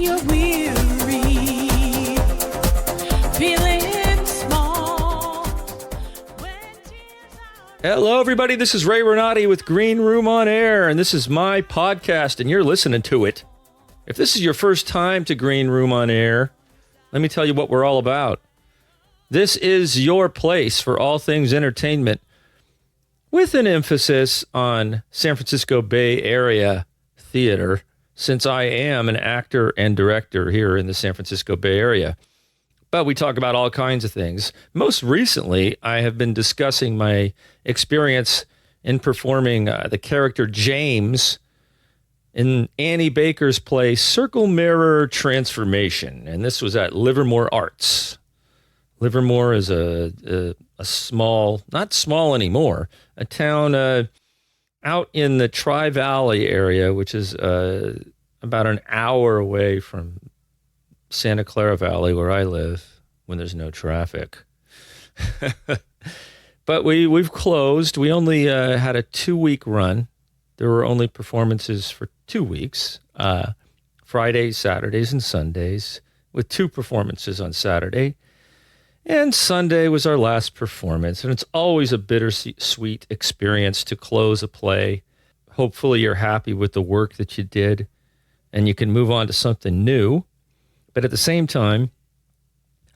when you're weary, feeling small. Hello, everybody. This is Ray Renati with Green Room on Air, and this is my podcast, and you're listening to it. If this is your first time to Green Room on Air, let me tell you what we're all about. This is your place for all things entertainment, with an emphasis on San Francisco Bay Area theater, since I am an actor and director here in the San Francisco Bay Area. But we talk about all kinds of things. Most recently, I have been discussing my experience in performing the character James in Annie Baker's play Circle Mirror Trransformation. And this was at Livermore Arts. Livermore is a small, not small anymore, a town out in the Tri-Valley area, which is about an hour away from Santa Clara Valley, where I live, when there's no traffic. But we've closed. We only had a 2-week run. There were only performances for 2 weeks, Fridays, Saturdays, and Sundays, with 2 performances on Saturday. And Sunday was our last performance, and it's always a bittersweet experience to close a play. Hopefully you're happy with the work that you did, and you can move on to something new. But at the same time,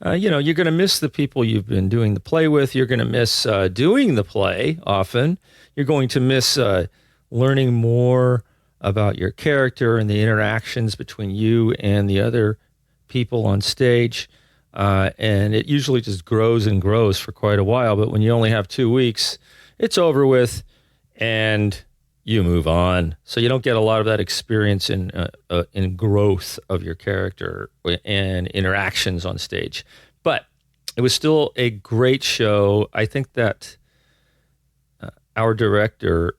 you're going to miss the people you've been doing the play with. You're going to miss doing the play often. You're going to miss learning more about your character and the interactions between you and the other people on stage. And it usually just grows and grows for quite a while. But when you only have 2 weeks, it's over with and you move on. So you don't get a lot of that experience in growth of your character and interactions on stage. But it was still a great show. I think that our director,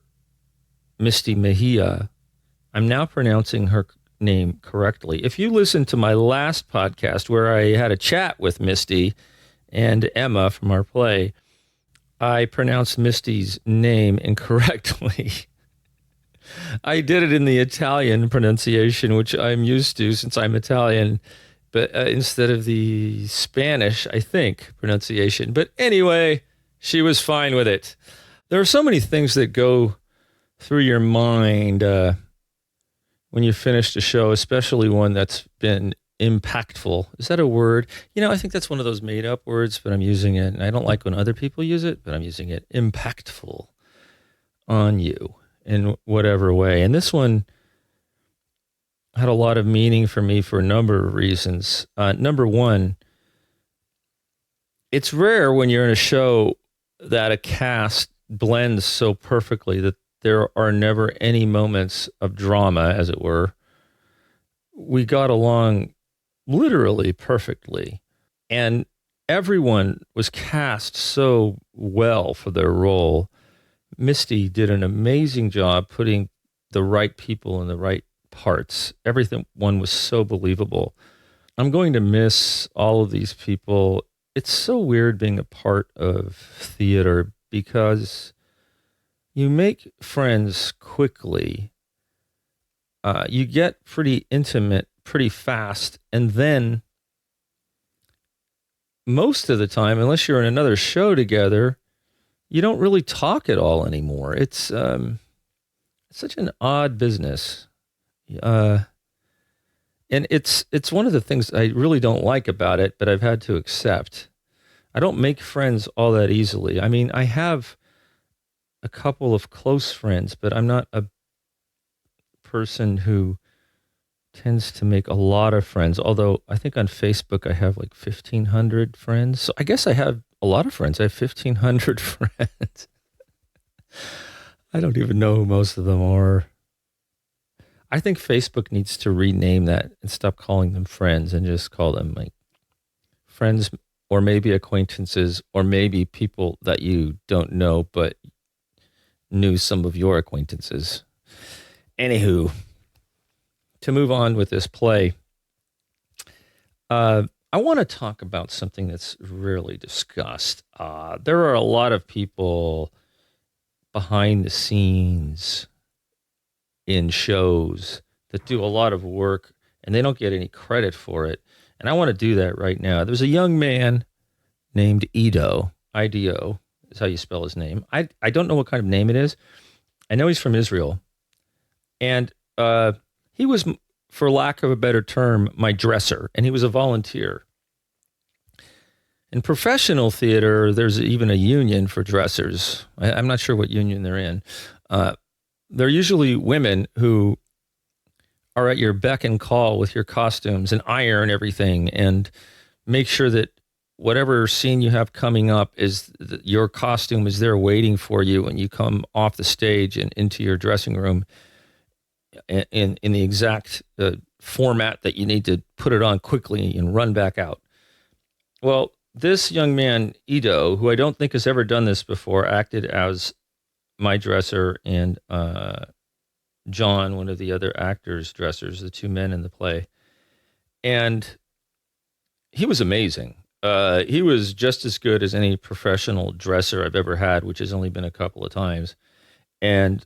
Misty Mejia, I'm now pronouncing her name correctly. If you listen to my last podcast where I had a chat with Misty and Emma from our play, I pronounced Misty's name incorrectly. I did it in the Italian pronunciation, which I'm used to since I'm Italian, but instead of the Spanish, I think, pronunciation. But anyway, she was fine with it. There are so many things that go through your mind when you finished a show, especially one that's been impactful. Is that a word? I think that's one of those made-up words, but I'm using it. And I don't like when other people use it, but I'm using it. Impactful on you in whatever way. And this one had a lot of meaning for me for a number of reasons. Number one, it's rare when you're in a show that a cast blends so perfectly that there are never any moments of drama, as it were. We got along literally perfectly, and everyone was cast so well for their role. Misty did an amazing job putting the right people in the right parts. Everyone was so believable. I'm going to miss all of these people. It's so weird being a part of theater because you make friends quickly. You get pretty intimate pretty fast. And then most of the time, unless you're in another show together, you don't really talk at all anymore. It's such an odd business. And it's one of the things I really don't like about it, but I've had to accept. I don't make friends all that easily. I mean, I have a couple of close friends, but I'm not a person who tends to make a lot of friends. Although I think on Facebook I have like 1,500 friends. So I guess I have a lot of friends. I have 1,500 friends. I don't even know who most of them are. I think Facebook needs to rename that and stop calling them friends and just call them like friends, or maybe acquaintances, or maybe people that you don't know but knew some of your acquaintances. Anywho, to move on with this play, I want to talk about something that's rarely discussed. There are a lot of people behind the scenes in shows that do a lot of work and they don't get any credit for it. And I want to do that right now. There's a young man named Ido, I-D-O is how you spell his name. I don't know what kind of name it is. I know he's from Israel. And he was, for lack of a better term, my dresser, and he was a volunteer. In professional theater, there's even a union for dressers. I'm not sure what union they're in. They're usually women who are at your beck and call with your costumes and iron everything and make sure that whatever scene you have coming up is your costume is there waiting for you when you come off the stage and into your dressing room in the exact format that you need to put it on quickly and run back out. Well, this young man, Ido, who I don't think has ever done this before, acted as my dresser and John, one of the other actors' dressers, the two men in the play. And he was amazing. He was just as good as any professional dresser I've ever had, which has only been a couple of times. And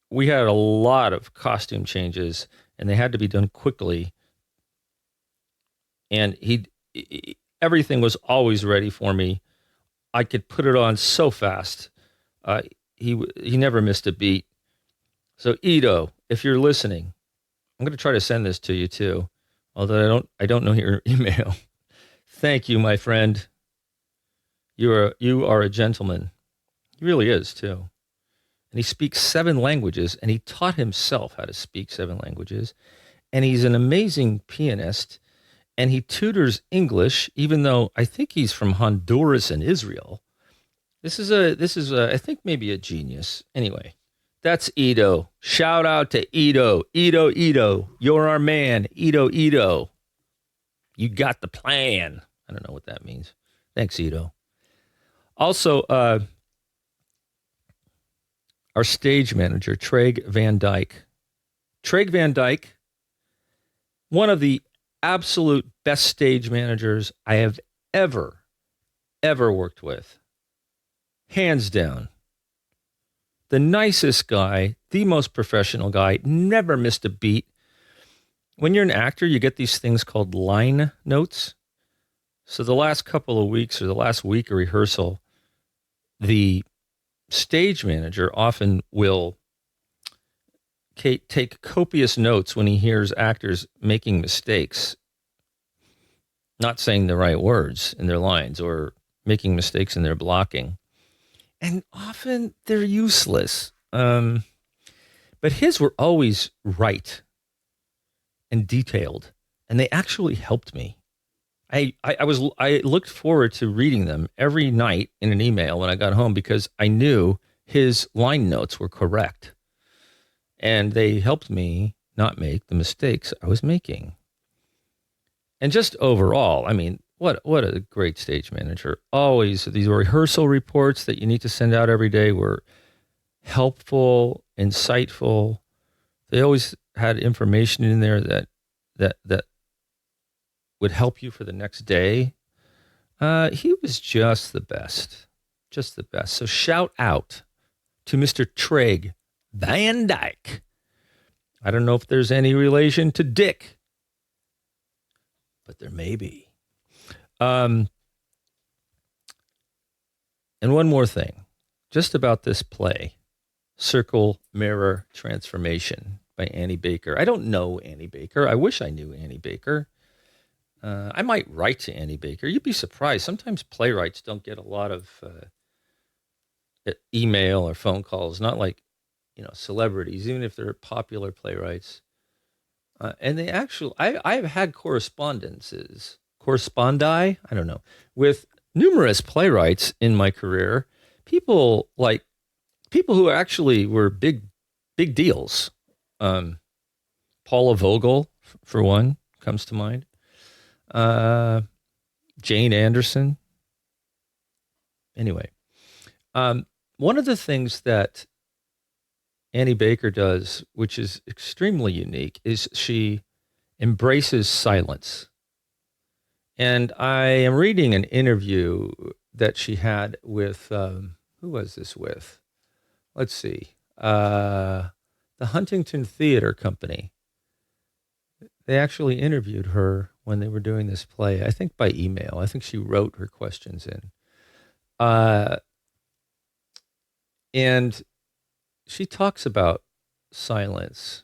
we had a lot of costume changes, and they had to be done quickly. And everything was always ready for me. I could put it on so fast. He never missed a beat. So Ido, if you're listening, I'm going to try to send this to you too, although I don't know your email. Thank you, my friend. You are a gentleman. He really is too. And he speaks 7 languages, and he taught himself how to speak 7 languages. And he's an amazing pianist, and he tutors English, even though I think he's from Honduras and Israel. This is I think maybe a genius. Anyway, that's Ido. Shout out to Ido. Ido. You're our man. Ido. You got the plan. I don't know what that means. Thanks, Ido. Also, our stage manager, Treg Van Dyke. Treg Van Dyke, one of the absolute best stage managers I have ever worked with. Hands down. The nicest guy, the most professional guy, never missed a beat. When you're an actor, you get these things called line notes. So the last couple of weeks or the last week of rehearsal, the stage manager often will take copious notes when he hears actors making mistakes, not saying the right words in their lines or making mistakes in their blocking. And often they're useless. But his were always right and detailed, and they actually helped me. I looked forward to reading them every night in an email when I got home because I knew his line notes were correct. And they helped me not make the mistakes I was making. And just overall, I mean, what a great stage manager. Always these rehearsal reports that you need to send out every day were helpful, insightful. They always had information in there that would help you for the next day. He was just the best. So shout out to Mr. Treg Van Dyke. I don't know if there's any relation to Dick, but there may be. And one more thing, just about this play, Circle, Mirror, Transformation by Annie Baker. I don't know Annie Baker. I wish I knew Annie Baker. I might write to Annie Baker. You'd be surprised. Sometimes playwrights don't get a lot of email or phone calls, not like, celebrities, even if they're popular playwrights. And they actually, I've had correspondi, I don't know, with numerous playwrights in my career. People who actually were big deals. Paula Vogel, for one, comes to mind. Jane Anderson. Anyway, one of the things that Annie Baker does, which is extremely unique, is she embraces silence. And I am reading an interview that she had with, who was this with? Let's see. The Huntington Theater Company. They actually interviewed her when they were doing this play, I think by email. I think she wrote her questions in. And she talks about silence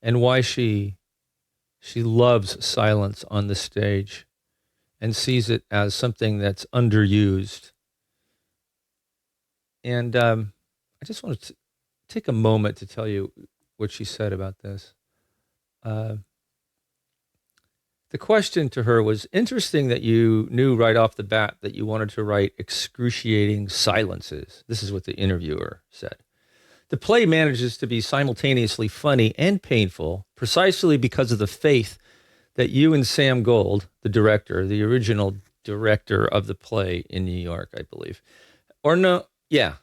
and why she loves silence on the stage and sees it as something that's underused. And I just want to take a moment to tell you what she said about this. The question to her was, interesting that you knew right off the bat that you wanted to write excruciating silences. This is what the interviewer said. The play manages to be simultaneously funny and painful precisely because of the faith that you and Sam Gold, the director, the original director of the play in New York, I believe. Or no, yeah.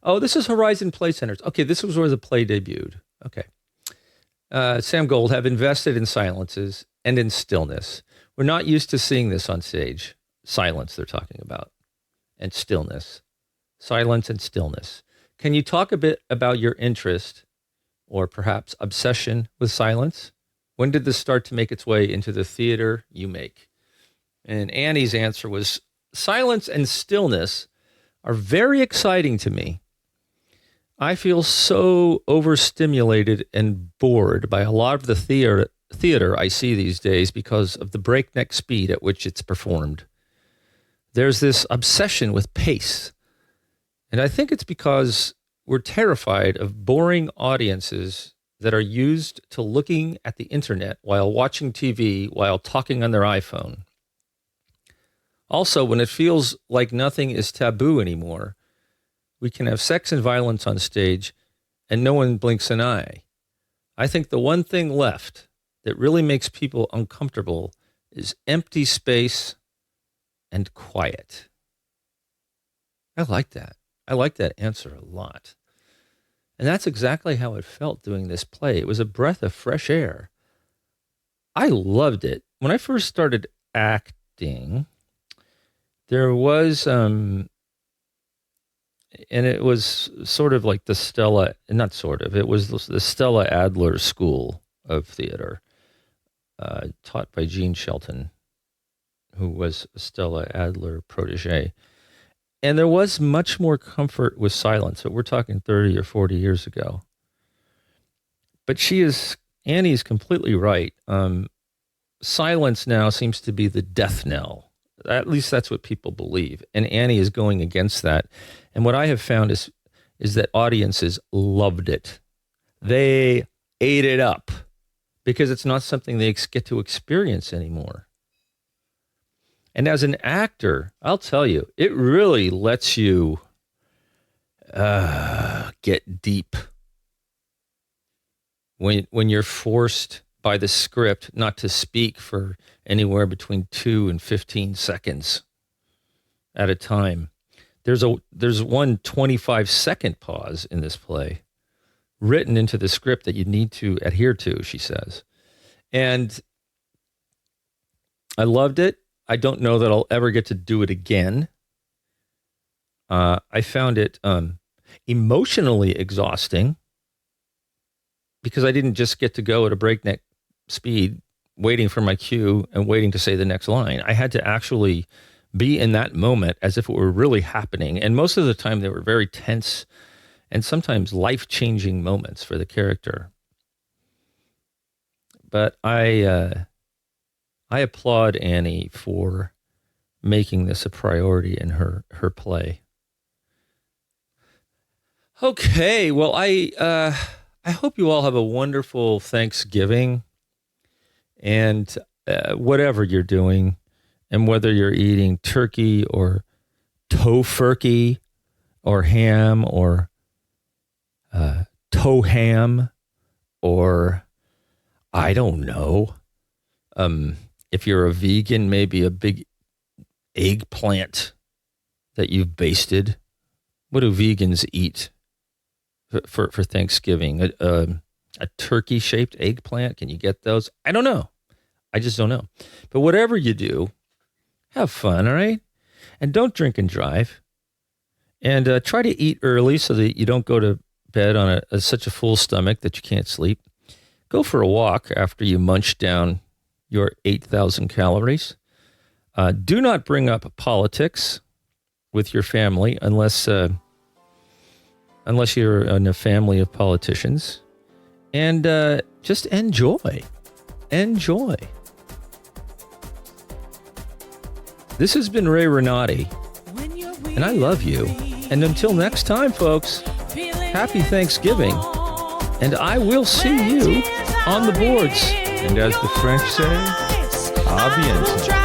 Oh, this is Horizon Play Centers. Okay, this was where the play debuted. Okay. Sam Gold have invested in silences and in stillness. We're not used to seeing this on stage. Silence they're talking about. And stillness. Silence and stillness. Can you talk a bit about your interest or perhaps obsession with silence? When did this start to make its way into the theater you make? And Annie's answer was, silence and stillness are very exciting to me. I feel so overstimulated and bored by a lot of the theater I see these days because of the breakneck speed at which it's performed. There's this obsession with pace. And I think it's because we're terrified of boring audiences that are used to looking at the internet while watching TV, while talking on their iPhone. Also, when it feels like nothing is taboo anymore, we can have sex and violence on stage and no one blinks an eye. I think the one thing left that really makes people uncomfortable is empty space and quiet. I like that. I like that answer a lot. And that's exactly how it felt doing this play. It was a breath of fresh air. I loved it. When I first started acting, there was, and it was sort of like the Stella, not sort of, it was the Stella Adler School of Theater, taught by Gene Shelton, who was a Stella Adler protege. And there was much more comfort with silence, but we're talking 30 or 40 years ago. But Annie's completely right. Silence now seems to be the death knell. At least that's what people believe. And Annie is going against that. And what I have found is that audiences loved it. They ate it up because it's not something they get to experience anymore. And as an actor, I'll tell you, it really lets you get deep when you're forced by the script not to speak for anywhere between 2 and 15 seconds at a time. There's one 25-second pause in this play written into the script that you need to adhere to, she says. And I loved it. I don't know that I'll ever get to do it again. I found it emotionally exhausting because I didn't just get to go at a breakneck speed, waiting for my cue and waiting to say the next line. I had to actually be in that moment as if it were really happening. And most of the time they were very tense and sometimes life-changing moments for the character. But I applaud Annie for making this a priority in her play. Okay, well, I hope you all have a wonderful Thanksgiving, and whatever you're doing, and whether you're eating turkey or tofurkey or ham or toe ham or I don't know. If you're a vegan, maybe a big eggplant that you've basted. What do vegans eat for Thanksgiving? A turkey-shaped eggplant? Can you get those? I don't know. I just don't know. But whatever you do, have fun, all right? And don't drink and drive. And try to eat early so that you don't go to bed on such a full stomach that you can't sleep. Go for a walk after you munch down your 8,000 calories. Do not bring up politics with your family unless you're in a family of politicians. And just enjoy. Enjoy. This has been Ray Renati, and I love you. And until next time, folks, happy Thanksgiving. And I will see you on the boards. And as the French say, à bientôt.